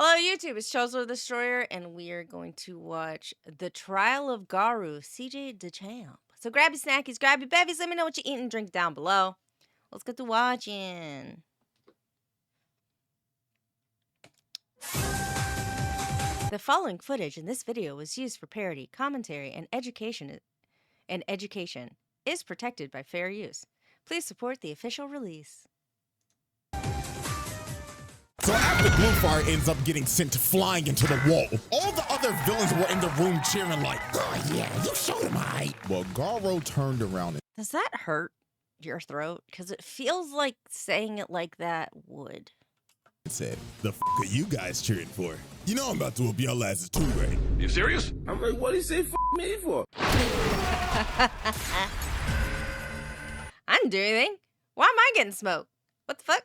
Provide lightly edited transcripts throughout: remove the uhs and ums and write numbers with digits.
Hello, YouTube. It's Chelzor the Destroyer, and we are going to watch The Trial of Garou, DAChamp. So grab your snackies, grab your bevies. Let me know what you eat and drink down below. Let's get to watching. The following footage in this video was used for parody, commentary, and education. Is protected by fair use. Please support the official release. So after Bluefire ends up getting sent flying into the wall, all the other villains were in the room cheering like, "Oh yeah, you showed him right." Well, Garou turned around and Does that hurt your throat? Because it feels like saying it like that would. said, "The f are you guys cheering for? You know I'm about to whoop y'all asses too, right?" You serious? I'm like, what he say f me for? I didn't do anything. Why am I getting smoked? What the fuck?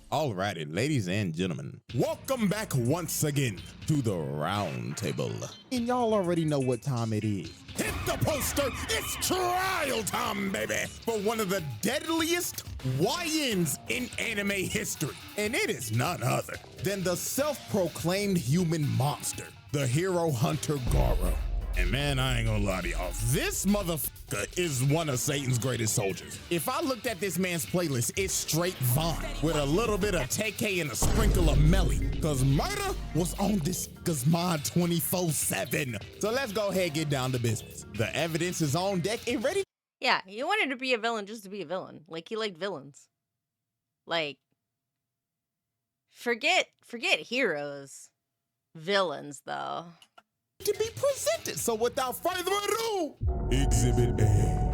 Alrighty, ladies and gentlemen, welcome back once again to the round table. And y'all already know what time it is. Hit the poster, it's trial time, baby, for one of the deadliest YNs in anime history. And it is none other than the self-proclaimed human monster, the hero hunter Garou. And man, I ain't gonna lie to y'all, this motherfucker is one of Satan's greatest soldiers. If I looked at this man's playlist, it's straight Vaughn with a little bit of TK and a sprinkle of Melly, cause murder was on this nigga's mind 24/7. So let's go ahead and get down to business. The evidence is on deck and ready. Yeah, he wanted to be a villain just to be a villain. Like, he liked villains. Like, forget heroes. Villains, though. To be presented. So without further ado, Exhibit A.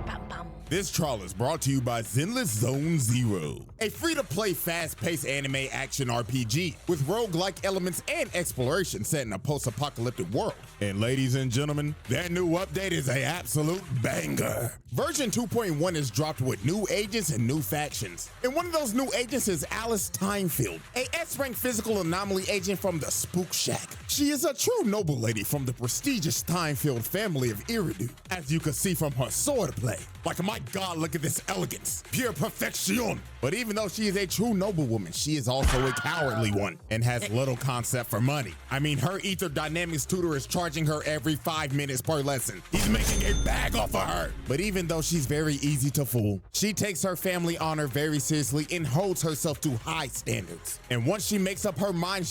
Bum, bum. This trial is brought to you by Zenless Zone Zero, a free-to-play, fast-paced anime action RPG with roguelike elements and exploration set in a post-apocalyptic world. And ladies and gentlemen, their new update is an absolute banger. Version 2.1 is dropped with new agents and new factions. And one of those new agents is Alice Timefield, a S-rank physical anomaly agent from the Spook Shack. She is a true noble lady from the prestigious Timefield family of Iridu, as you can see from her sword play. Like, my God, look at this elegance, pure perfection. But even though she is a true noblewoman, she is also a cowardly one and has little concept for money. I mean, her Ether Dynamics tutor is charging her every 5 minutes per lesson. He's making a bag off of her. But even though she's very easy to fool, she takes her family honor very seriously and holds herself to high standards. And once she makes up her mind,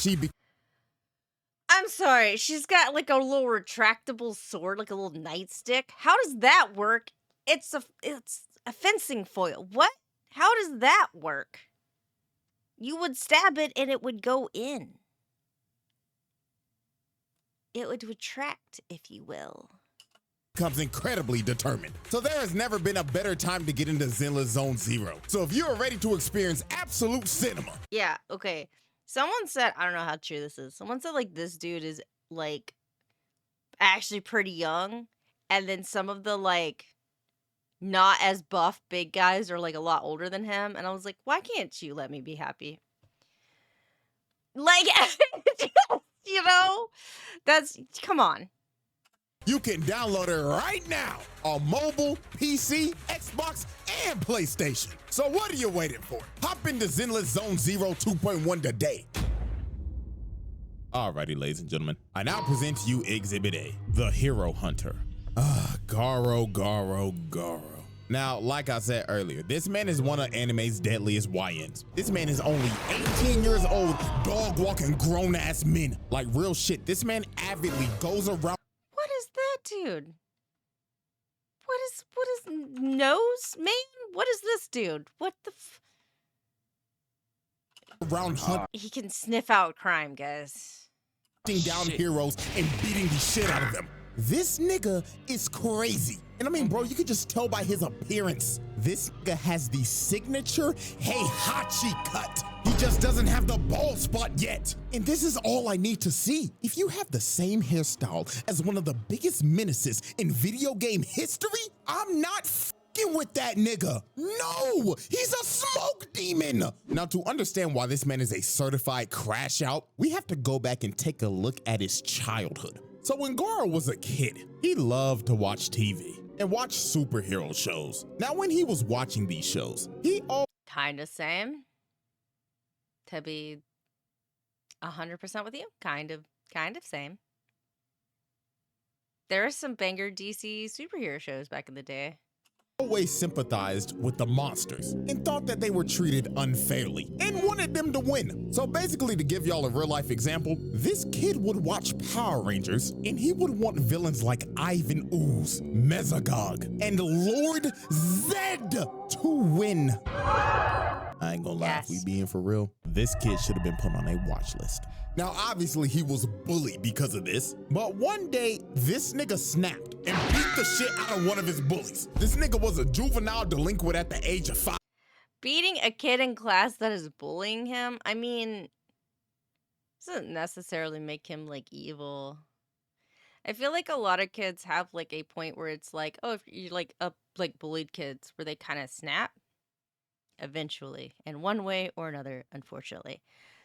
I'm sorry, she's got like a little retractable sword, like a little nightstick. How does that work? It's a fencing foil. What? How does that work? You would stab it and it would go in. It would retract, if you will. becomes incredibly determined. So there has never been a better time to get into Zenless Zone Zero. So if you are ready to experience absolute cinema. Yeah, okay. Someone said, I don't know how true this is. Someone said like this dude is like actually pretty young. And then some of the like not as buff big guys are like a lot older than him. And I was like, why can't you let me be happy? Like, you know, come on. You can download it right now on mobile, PC, Xbox, and PlayStation. So what are you waiting for? Hop into Zenless Zone Zero 2.1 today. Alrighty, ladies and gentlemen, I now present to you Exhibit A, the Hero Hunter. Garou. Now, like I said earlier, this man is one of anime's deadliest YNs. This man is only 18 years old, dog-walking grown-ass men. Like real shit, this man avidly goes around. What is that, dude? What is nose, man? What is this dude? What the around hunting He can sniff out crime, guys. down heroes and beating the shit out of them. This nigga is crazy. And I mean, bro, you could just tell by his appearance. This nigga has the signature Heihachi cut. He just doesn't have the bald spot yet. And this is all I need to see. If you have the same hairstyle as one of the biggest menaces in video game history, I'm not f***ing with that nigga. No, he's a smoke demon. Now, to understand why this man is a certified crash out, we have to go back and take a look at his childhood. So when Garou was a kid, he loved to watch TV. and watch superhero shows. Now, when he was watching these shows, he Kind of same. To be 100% with you, kind of same. There are some banger DC superhero shows back in the day. always sympathized with the monsters and thought that they were treated unfairly and wanted them to win. So basically, to give y'all a real life example, this kid would watch Power Rangers and he would want villains like Ivan Ooze, Mesogog, and Lord Zed to win. I ain't gonna lie, if we being for real, this kid should have been put on a watch list. Now, obviously, he was bullied because of this, but one day, this nigga snapped and beat the shit out of one of his bullies. This nigga was a juvenile delinquent at the age of 5. Beating a kid in class that is bullying him, I mean, doesn't necessarily make him, like, evil. I feel like a lot of kids have, like, a point where it's like, oh, if you like, bullied kids, where they kind of snap. Eventually, in one way or another, unfortunately.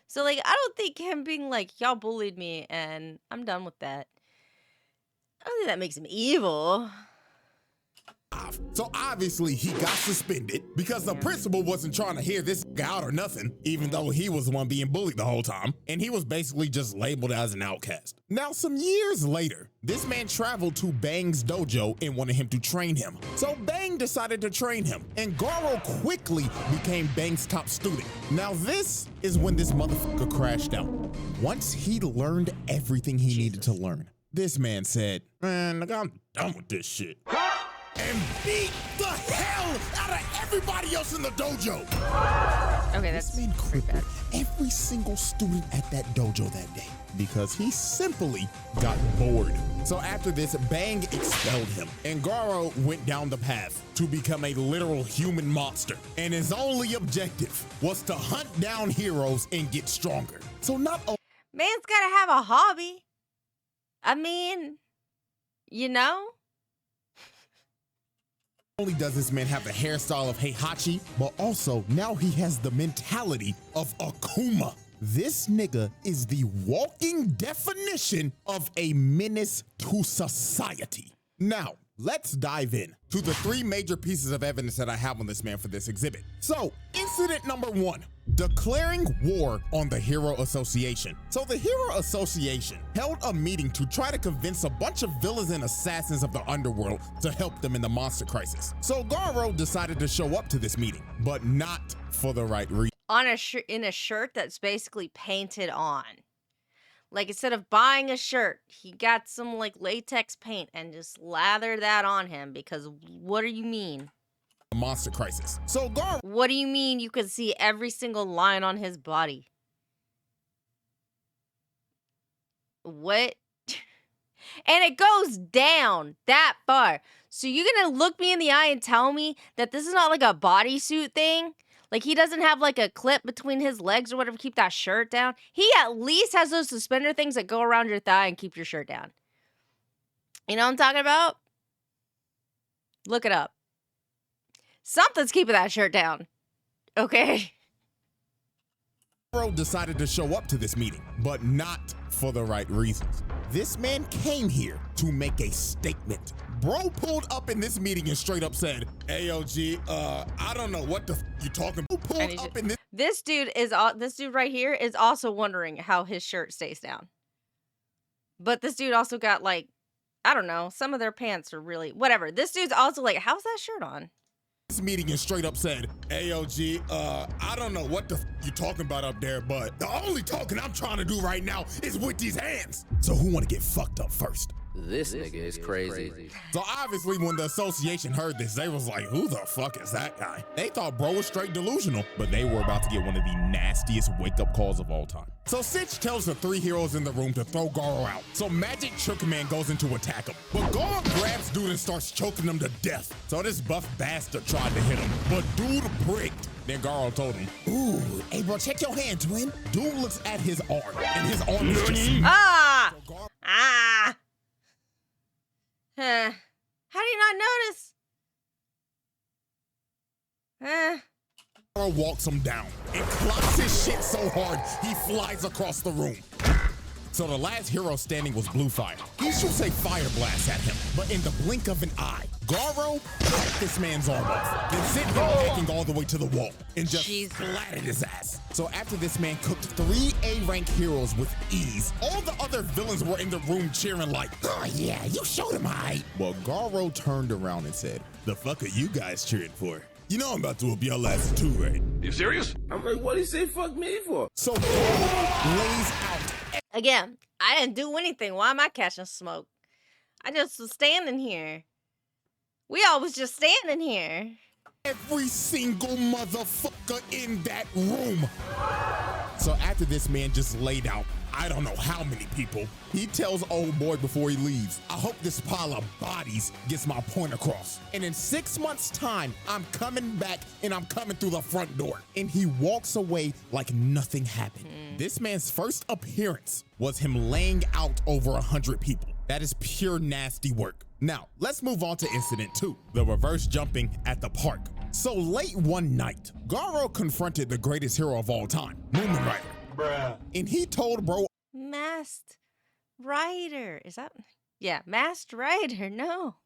So, like, I don't think him being like, y'all bullied me and I'm done with that, I don't think that makes him evil. So obviously he got suspended because the principal wasn't trying to hear this guy out or nothing, even though he was the one being bullied the whole time, and he was basically just labeled as an outcast. Now, some years later, this man traveled to Bang's dojo and wanted him to train him. So Bang decided to train him, and Garou quickly became Bang's top student. Now, this is when this motherfucker crashed out. Once he learned everything he needed to learn, this man said, man, look, I'm done with this shit. And beat the hell out of everybody else in the dojo. Okay, that's this man crippled every single student at that dojo that day because he simply got bored. So after this, Bang expelled him, and Garou went down the path to become a literal human monster. And his only objective was to hunt down heroes and get stronger. So not only man's gotta have a hobby. I mean, you know? Not only does this man have the hairstyle of Heihachi, but also now he has the mentality of Akuma. This nigga is the walking definition of a menace to society. Now, let's dive in to the 3 major pieces of evidence that I have on this man for this exhibit. So, incident number 1. Declaring war on the Hero Association. So the Hero Association held a meeting to try to convince a bunch of villains and assassins of the underworld to help them in the monster crisis. So Garou decided to show up to this meeting, but not for the right reason. On in a shirt that's basically painted on. Like, instead of buying a shirt, he got some like latex paint and just lathered that on him because what do you mean? Monster crisis. So Garou, what do you mean you could see every single line on his body? What? And it goes down that far. So you're gonna look me in the eye and tell me that this is not like a bodysuit thing? Like, he doesn't have like a clip between his legs or whatever to keep that shirt down? He at least has those suspender things that go around your thigh and keep your shirt down. You know what I'm talking about? Look it up. Something's keeping that shirt down. Okay. Garou decided to show up to this meeting, but not for the right reasons. This man came here to make a statement. Bro pulled up in this meeting and straight up said, AOG, I don't know what the you talking about. Pulled up in this dude right here is also wondering how his shirt stays down. But this dude also got like, I don't know, some of their pants are really, whatever. This dude's also like, how's that shirt on? This meeting and straight up said, AOG, I don't know what the you talking about up there, but the only talking I'm trying to do right now is with these hands. So who want to get fucked up first? This nigga is crazy. So obviously when the association heard this, they was like, who the fuck is that guy? They thought bro was straight delusional, but they were about to get one of the nastiest wake-up calls of all time. So Sitch tells the 3 heroes in the room to throw Garou out. So Magic Choke Man goes in to attack him. But Garou grabs dude and starts choking him to death. So this buff bastard tried to hit him, but dude pricked. Then Garou told him, ooh, hey bro, check your hand, twin. Dude looks at his arm, and his arm is just... How do you not notice? Garou walks him down and clocks his shit so hard he flies across the room. So the last hero standing was Blue Fire. He shoots a fire blast at him, But in the blink of an eye, Garou cut this man's arm off, then sent him backing all the way to the wall and just flattened his ass. So after this man cooked 3 A-rank heroes with ease, all the other villains were in the room cheering like, oh yeah, you showed him height. Well, Garou turned around and said, the fuck are you guys cheering for? You know I'm about to whoop your ass too, right? You serious? I'm like, what'd he say fuck me for? So Garou lays out Again, I didn't do anything. Why am I catching smoke? I just was standing here. We all was just standing here. every single motherfucker in that room. So after this man just laid out I don't know how many people, he tells old boy before he leaves, I hope this pile of bodies gets my point across. And in 6 months' time, I'm coming back and I'm coming through the front door. And he walks away like nothing happened. This man's first appearance was him laying out over 100 people. That is pure nasty work. Now, let's move on to incident 2, the reverse jumping at the park. So late one night, Garou confronted the greatest hero of all time, Moomin Rider. Bruh. And he told bro, Masked Rider. Is that? Yeah, Masked Rider. No.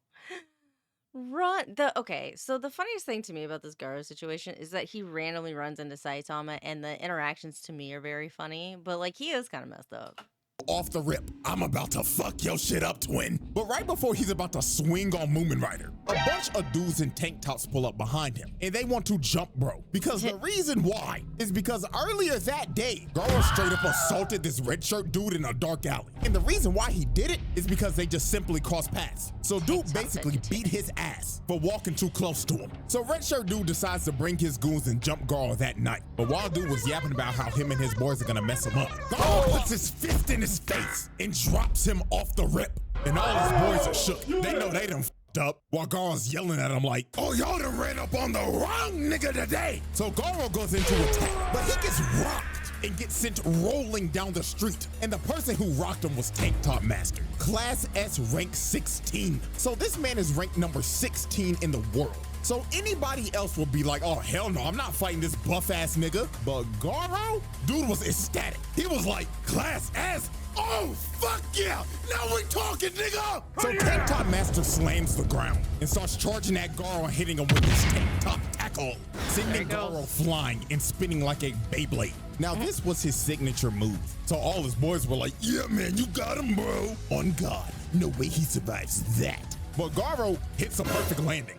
Run. Okay, so the funniest thing to me about this Garou situation is that he randomly runs into Saitama and the interactions to me are very funny, but like he is kind of messed up. Off the rip, I'm about to fuck your shit up, twin. But right before he's about to swing on Moomin Rider, a bunch of dudes in tank tops pull up behind him and they want to jump bro. Because the reason why is because earlier that day, Garou straight up assaulted this red shirt dude in a dark alley. And the reason why he did it is because they just simply crossed paths. So dude basically beat his ass for walking too close to him. So red shirt dude decides to bring his goons and jump Garou that night. But while dude was yapping about how him and his boys are gonna mess him up, Garou puts his fist in his face and drops him off the rip. And all his boys are shook. They know they done f***ed up while Garou's yelling at him like, oh, y'all done ran up on the wrong nigga today. So Garou goes into attack, but he gets rocked and gets sent rolling down the street. And the person who rocked him was Tank Top Master, Class S rank 16. So this man is ranked number 16 in the world. So anybody else will be like, oh, hell no, I'm not fighting this buff-ass nigga. But Garou, dude was ecstatic. He was like, Class S? Oh, fuck yeah! Now we talking, nigga! So Tank Top Master slams the ground and starts charging at Garou and hitting him with his Tank Top tackle, sending Garou flying and spinning like a Beyblade. Now, this was his signature move. So all his boys were like, yeah, man, you got him, bro. On God, no way he survives that. But Garou hits a perfect landing.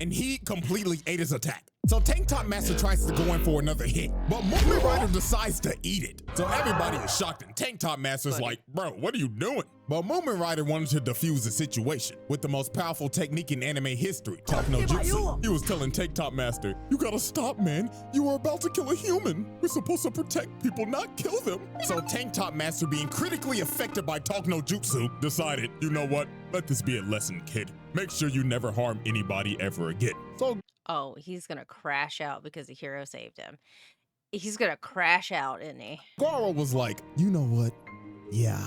And he completely ate his attack. So Tank Top Master tries to go in for another hit, but Moomin Rider decides to eat it. So everybody is shocked and Tank Top Master's like, bro, what are you doing? But Moomin Rider wanted to defuse the situation with the most powerful technique in anime history, Talk No Jutsu. He was telling Tank Top Master, you gotta stop, man. You are about to kill a human. We're supposed to protect people, not kill them. So Tank Top Master, being critically affected by Talk No Jutsu, decided, you know what? Let this be a lesson, kid. Make sure you never harm anybody ever again. So Oh, he's gonna crash out because the hero saved him. He's gonna crash out, isn't he? Garou was like, you know what? Yeah,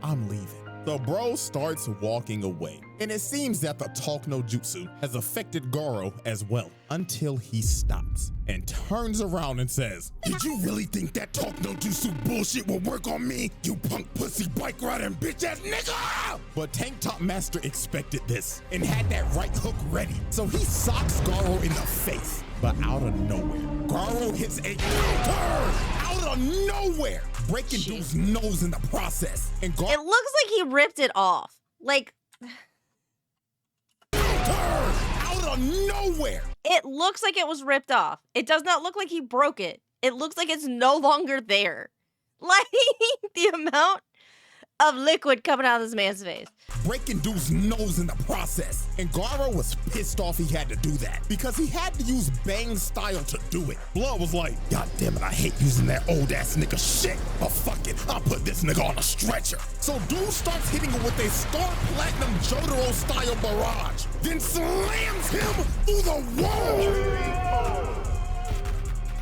I'm leaving. So bro starts walking away. And it seems that the Talk No Jutsu has affected Garou as well, until he stops and turns around and says, did you really think that Talk No Jutsu bullshit will work on me, you punk pussy bike riding bitch ass nigga? But Tank Top Master expected this and had that right hook ready. So he socks Garou in the face. But out of nowhere, Garou hits a counter out of nowhere, breaking dude's nose in the process. And It looks like he ripped it off. Like, out of nowhere. it looks like it was ripped off. It does not look like he broke it. It looks like it's no longer there. Like, the amount of liquid coming out of this man's face. Breaking dude's nose in the process. And Garou was pissed off he had to do that because he had to use Bang style to do it. Blood was like, God damn it, I hate using that old ass nigga shit. But fuck it, I'll put this nigga on a stretcher. So dude starts hitting him with a Star Platinum Jotaro style barrage, then slams him through the wall.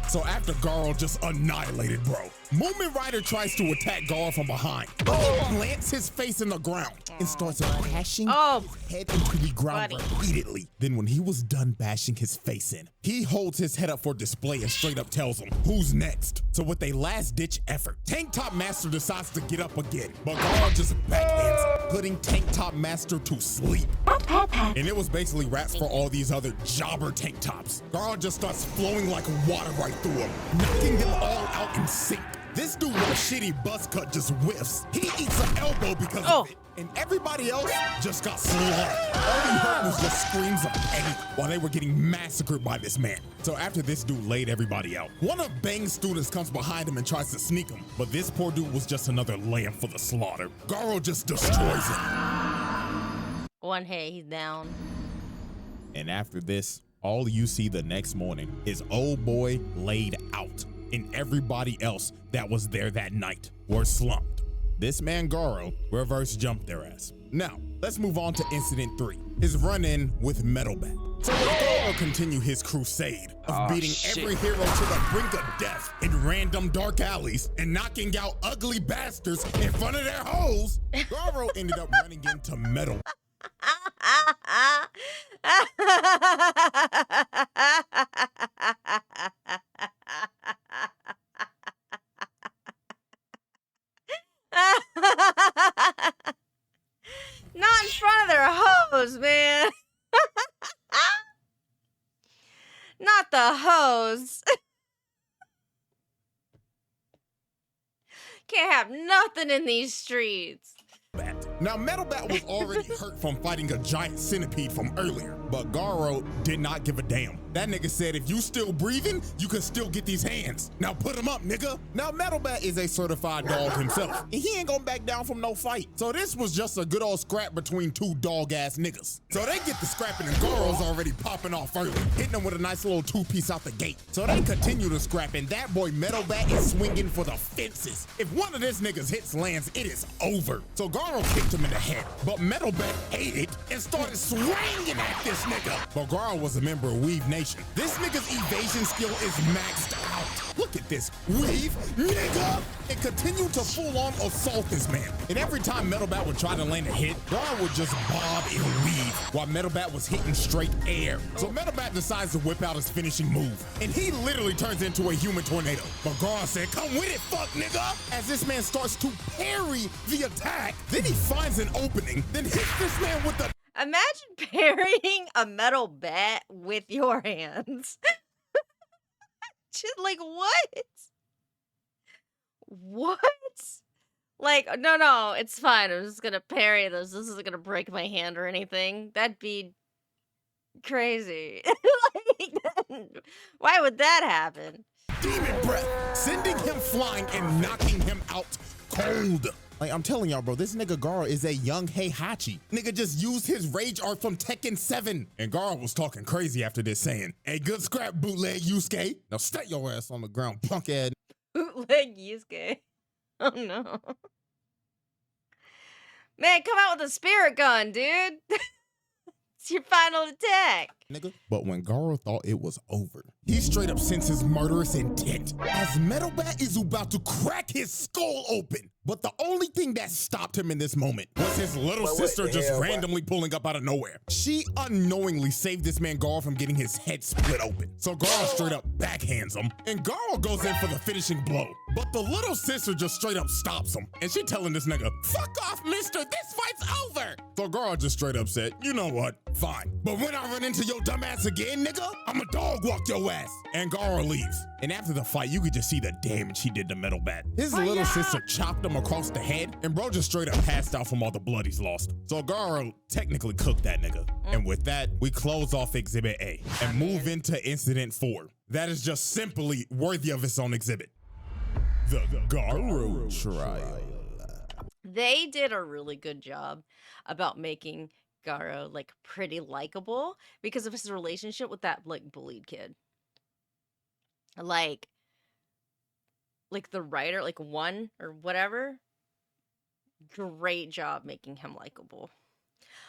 So after Garou just annihilated bro, Moomin Rider tries to attack Garou from behind, but he plants his face in the ground and starts bashing his head into the ground repeatedly. Then when he was done bashing his face in, he holds his head up for display and straight up tells him, who's next? So with a last ditch effort, Tank Top Master decides to get up again, but Garou just backhands him. putting Tank Top Master to sleep. And it was basically raps for all these other jobber tank tops. Garou just starts flowing like water right through them, knocking them all out in sync. This dude with a shitty buzz cut just whiffs. He eats an elbow because of it. And everybody else just got slaughtered. All he heard was just screams of pain while they were getting massacred by this man. So after this dude laid everybody out, one of Bang's students comes behind him and tries to sneak him. But this poor dude was just another lamb for the slaughter. Garou just destroys him. One hit, he's down. And after this, all you see the next morning is old boy laid out, and everybody else that was there that night were slumped. This man Garou reverse jumped their ass. Now, let's move on to Incident 3, his run-in with Metal Bat. So Garou continue his crusade of beating every hero to the brink of death in random dark alleys and knocking out ugly bastards in front of their hoes. Garou ended up running into Metal Not in front of their hoes, man. Not the hoes. Can't have nothing in these streets. Now, Metal Bat was already hurt from fighting a giant centipede from earlier, but Garou did not give a damn. That nigga said, if you still breathing, you can still get these hands. Now put him up, nigga. Now, Metal Bat is a certified dog himself, and he ain't gonna back down from no fight. So this was just a good old scrap between two dog-ass niggas. So they get the scrapping, and Garou's already popping off early, hitting them with a nice little two-piece out the gate. So they continue to scrap, and that boy Metal Bat is swinging for the fences. If one of this nigga's hits lands, it is over. So Garou kicked him in the head, but Metal Bat ate it and started swinging at this nigga. But Garou was a member of Weave Nation. This nigga's evasion skill is maxed out. Look at this, weave, nigga! And continue to full-on assault this man. And every time Metal Bat would try to land a hit, Garou would just bob and weave while Metal Bat was hitting straight air. So Metal Bat decides to whip out his finishing move, and he literally turns into a human tornado. But Garou said, come with it, fuck nigga! As this man starts to parry the attack, then he finds an opening, then hits this man with the Imagine parrying a metal bat with your hands. Just like, what? What? Like, no, it's fine. I'm just gonna parry this. This isn't gonna break my hand or anything. That'd be crazy. Like, why would that happen? demon breath, sending him flying and knocking him out cold. Like, I'm telling y'all, bro, this nigga Garou is a young Heihachi. Nigga just used his rage art from Tekken 7. And Garou was talking crazy after this, saying, hey, good scrap, bootleg Yusuke. Now stay your ass on the ground, punk ass. Bootleg Yusuke. Oh no. Man, come out with a spirit gun, dude. It's your final attack. Nigga. But when Garou thought it was over, he straight up sends his murderous intent as Metal Bat is about to crack his skull open. But the only thing that stopped him in this moment was his little sister just randomly pulling up out of nowhere. She unknowingly saved this man Garou from getting his head split open. So Garou straight up backhands him, and Garou goes in for the finishing blow. But the little sister just straight up stops him, and she telling this nigga, fuck off, mister, this fight's over. So Garou just straight up said, you know what, fine. But when I run into your dumb ass again, nigga, I'ma dog walk your ass. And Garou leaves. And after the fight, you could just see the damage he did to Metal Bat. His little sister chopped him across the head, and bro just straight up passed out from all the blood he's lost. So Garou technically cooked that nigga. And with that, we close off Exhibit A and move into Incident 4. That is just simply worthy of its own exhibit. The Garou trial. They did a really good job about making Garou like pretty likable because of his relationship with that like bullied kid. Like the writer, like one or whatever, great job making him likable.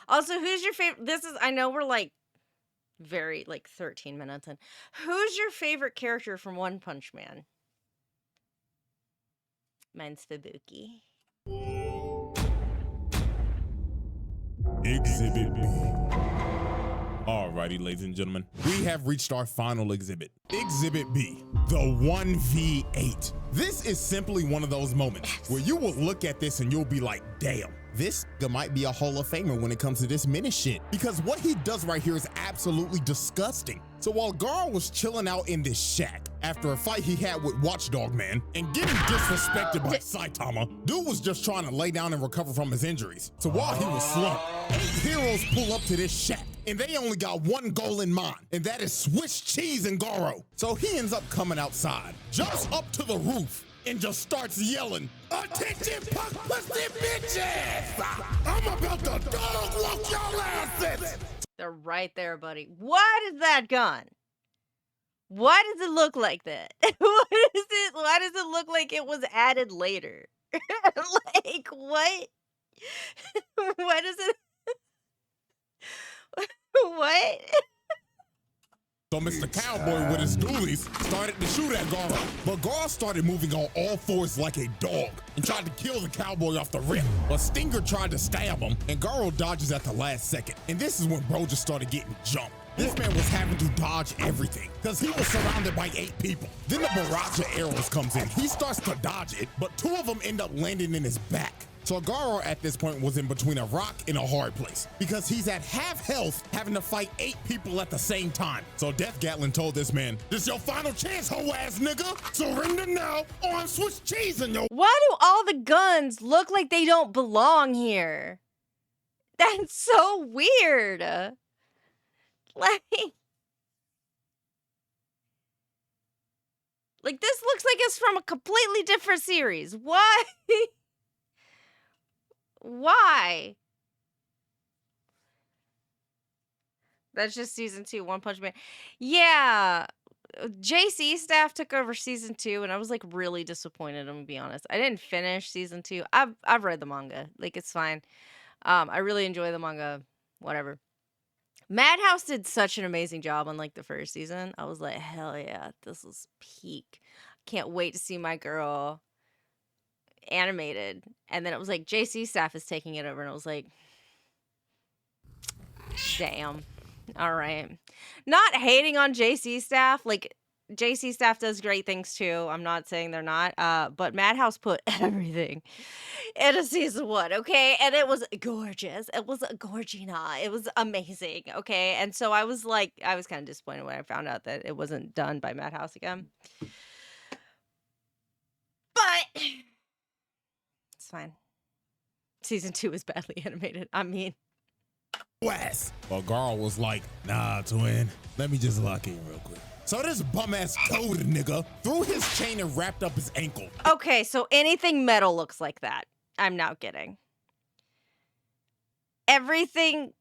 Also, who's your favorite? This is, I know we're like very like 13 minutes in. Who's your favorite character from One Punch Man? Mine's Fubuki. Exhibit B. Alrighty, ladies and gentlemen, we have reached our final exhibit. Exhibit B, the 1v8. This is simply one of those moments where you will look at this and you'll be like, damn, this guy might be a Hall of Famer when it comes to this menace shit, because what he does right here is absolutely disgusting. So while Garou was chilling out in this shack after a fight he had with Watchdog Man and getting disrespected by Saitama, dude was just trying to lay down and recover from his injuries. So while he was slumped, 8 heroes pull up to this shack and they only got one goal in mind, and that is Swiss cheese and Garou. So he ends up coming outside, jumps up to the roof, and just starts yelling, "Attention, punk pussy bitches! I'm about to dog walk your asses!" They're right there, buddy. What is that gun? Why does it look like that? Why does it look like it was added later? Like, what? What is it? What? So Mr. Cowboy with his dualies started to shoot at Garou, but Garou started moving on all fours like a dog and tried to kill the cowboy off the rip. But Stinger tried to stab him, and Garou dodges at the last second. And this is when bro just started getting jumped. This man was having to dodge everything because he was surrounded by 8 people. Then the barrage of arrows comes in. He starts to dodge it, but 2 of them end up landing in his back. So Garou at this point was in between a rock and a hard place because he's at half health having to fight 8 people at the same time. So Death Gatlin told this man, "This your final chance, hoe ass nigga. Surrender now or I'm Swiss cheese in your..." Why do all the guns look like they don't belong here? That's so weird. Like this looks like it's from a completely different series. Why? Why? That's just season 2, One Punch Man. Yeah. JC staff took over season 2 and I was like really disappointed, I'm gonna be honest. I didn't finish season 2. I've read the manga. Like it's fine. I really enjoy the manga. Whatever. Madhouse did such an amazing job on like the first season. I was like, hell yeah, this is peak. Can't wait to see my girl animated. And then it was like JC staff is taking it over and I was like, damn. All right. Not hating on JC staff. Like JC staff does great things too. I'm not saying they're not. But Madhouse put everything into season 1, okay? And it was gorgeous. It was gorgina. It was amazing, okay? And so I was like, I was kind of disappointed when I found out that it wasn't done by Madhouse again. But it's fine. Season 2 is badly animated. I mean, West. But Garou was like, "Nah, twin, let me just lock in real quick." So this bum-ass toad nigga threw his chain and wrapped up his ankle. okay, so anything metal looks like that. I'm not kidding. Everything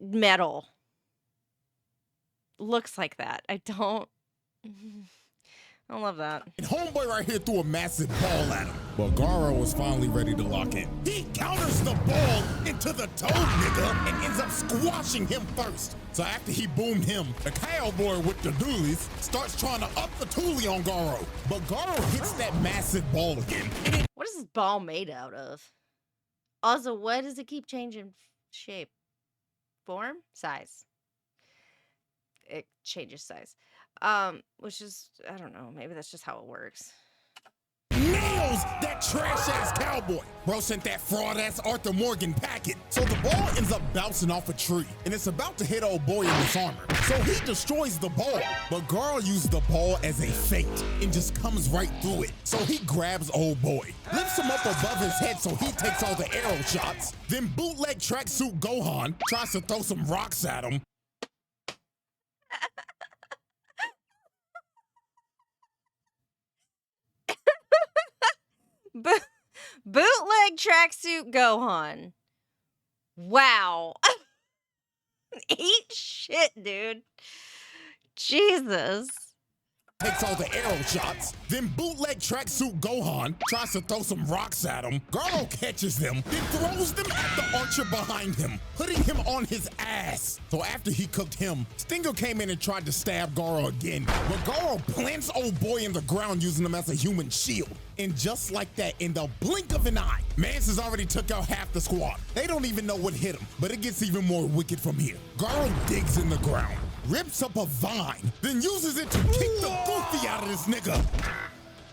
metal looks like that. I don't love that. And homeboy right here threw a massive ball at him. But Garou was finally ready to lock in. He counters the ball into the toad nigga and ends up squashing him first. So after he boomed him, the cowboy with the dualies starts trying to up the toolie on Garou. But Garou hits that massive ball again. What is this ball made out of? Also, why does it keep changing shape? Form? Size. It changes size. Which is, I don't know, maybe that's just how it works. Nails that trash-ass cowboy. Bro sent that fraud-ass Arthur Morgan packet. So the ball ends up bouncing off a tree, and it's about to hit old boy in his armor. So he destroys the ball, but Garou uses the ball as a feint and just comes right through it. So he grabs old boy, lifts him up above his head so he takes all the arrow shots. Then bootleg tracksuit Gohan tries to throw some rocks at him. Bootleg tracksuit Gohan. Wow. Eat shit, dude. Jesus. Takes all the arrow shots. Then bootleg tracksuit Gohan tries to throw some rocks at him. Garou catches them, then throws them at the archer behind him, putting him on his ass. So after he cooked him, Stinger came in and tried to stab Garou again. But Garou plants old boy in the ground using him as a human shield. And just like that, in the blink of an eye, Mance has already took out half the squad. They don't even know what hit him, but it gets even more wicked from here. Garou digs in the ground, rips up a vine, then uses it to kick the goofy out of this nigga.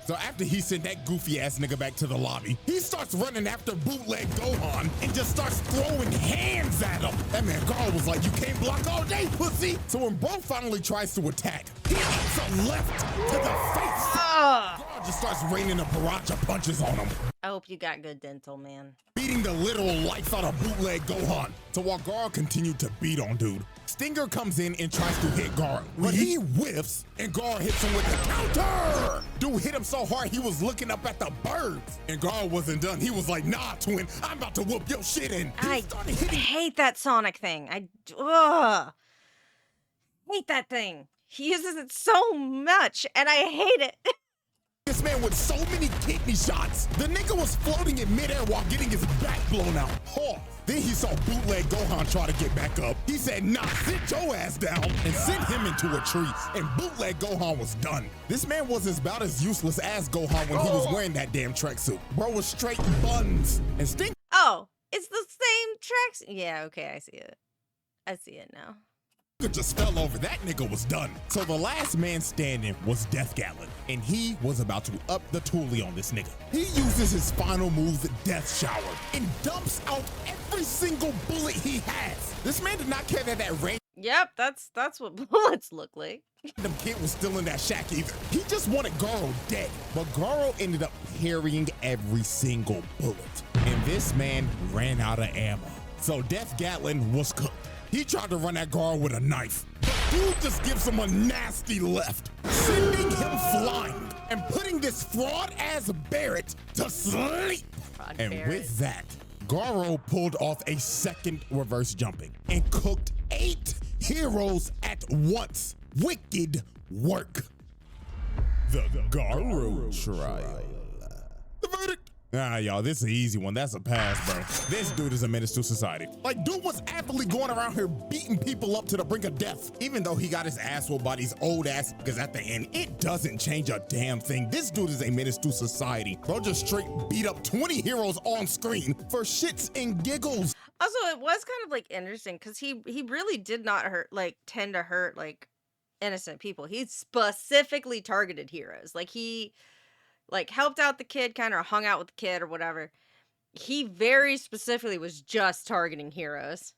So after he sent that goofy ass nigga back to the lobby, he starts running after bootleg Gohan and just starts throwing hands at him. That man Garou was like, you can't block all day, pussy. So when bro finally tries to attack, he hits a left to the face. Garou just starts raining a barrage of punches on him. I hope you got good dental, man. Beating the literal life out of bootleg Gohan. So while Garou continued to beat on dude, Stinger comes in and tries to hit Garou, but he whiffs and Garou hits him with the counter. Dude hit him so hard he was looking up at the birds, and Garou wasn't done. He was like, nah, twin, I'm about to whoop your shit in. I hate that Sonic thing. I hate that thing. He uses it so much, and I hate it. This man with so many kidney shots. The nigga was floating in midair while getting his back blown out. Then he saw bootleg Gohan try to get back up. He said, nah, sit your ass down, and sent him into a tree, and bootleg Gohan was done. This man was about as useless as Gohan when he was wearing that damn tracksuit. Bro was straight buns. And Sting. Oh, it's the same tracks. Yeah, okay, I see it. I see it now. Just fell over. That nigga was done. So the last man standing was DAChamp, and he was about to up the toolie on this nigga. He uses his final move, the Death Shower, and dumps out every single bullet he has. This man did not care that range. Yep, that's what bullets look like. The kid was still in that shack either. He just wanted Garou dead, but Garou ended up parrying every single bullet, and this man ran out of ammo. So DAChamp was cooked. He tried to run at Garou with a knife, but dude just gives him a nasty left, sending him flying and putting this fraud-ass Barrett to sleep. With that, Garou pulled off a second reverse jumping and cooked 8 heroes at once. Wicked work. The Garou trial. The verdict. Nah, y'all, this is an easy one. That's a pass, bro. This dude is a menace to society. Like, dude was aptly going around here beating people up to the brink of death, even though he got his ass whooped by these old ass, because at the end, it doesn't change a damn thing. This dude is a menace to society. Bro just straight beat up 20 heroes on screen for shits and giggles. Also, it was kind of like interesting because he really did not tend to hurt like innocent people. He specifically targeted heroes. Like he helped out the kid, kind of hung out with the kid or whatever. He very specifically was just targeting heroes.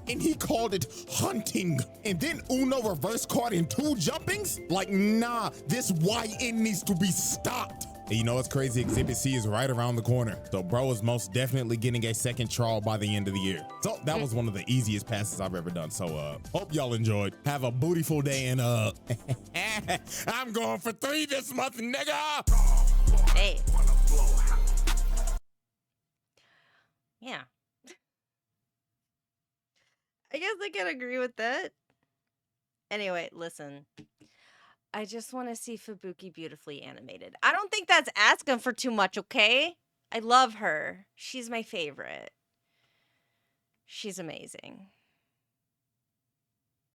And he called it hunting. And then Uno reverse card in 2 jumpings? Like, nah, this YN needs to be stopped. And you know what's crazy? Exhibit C is right around the corner. So bro is most definitely getting a second trial by the end of the year. So that was one of the easiest passes I've ever done. So hope y'all enjoyed. Have a bootyful day, and I'm going for 3 this month, nigga. Hey. Yeah. I guess I can agree with that. Anyway, listen. I just want to see Fubuki beautifully animated. I don't think that's asking for too much, okay? I love her. She's my favorite. She's amazing.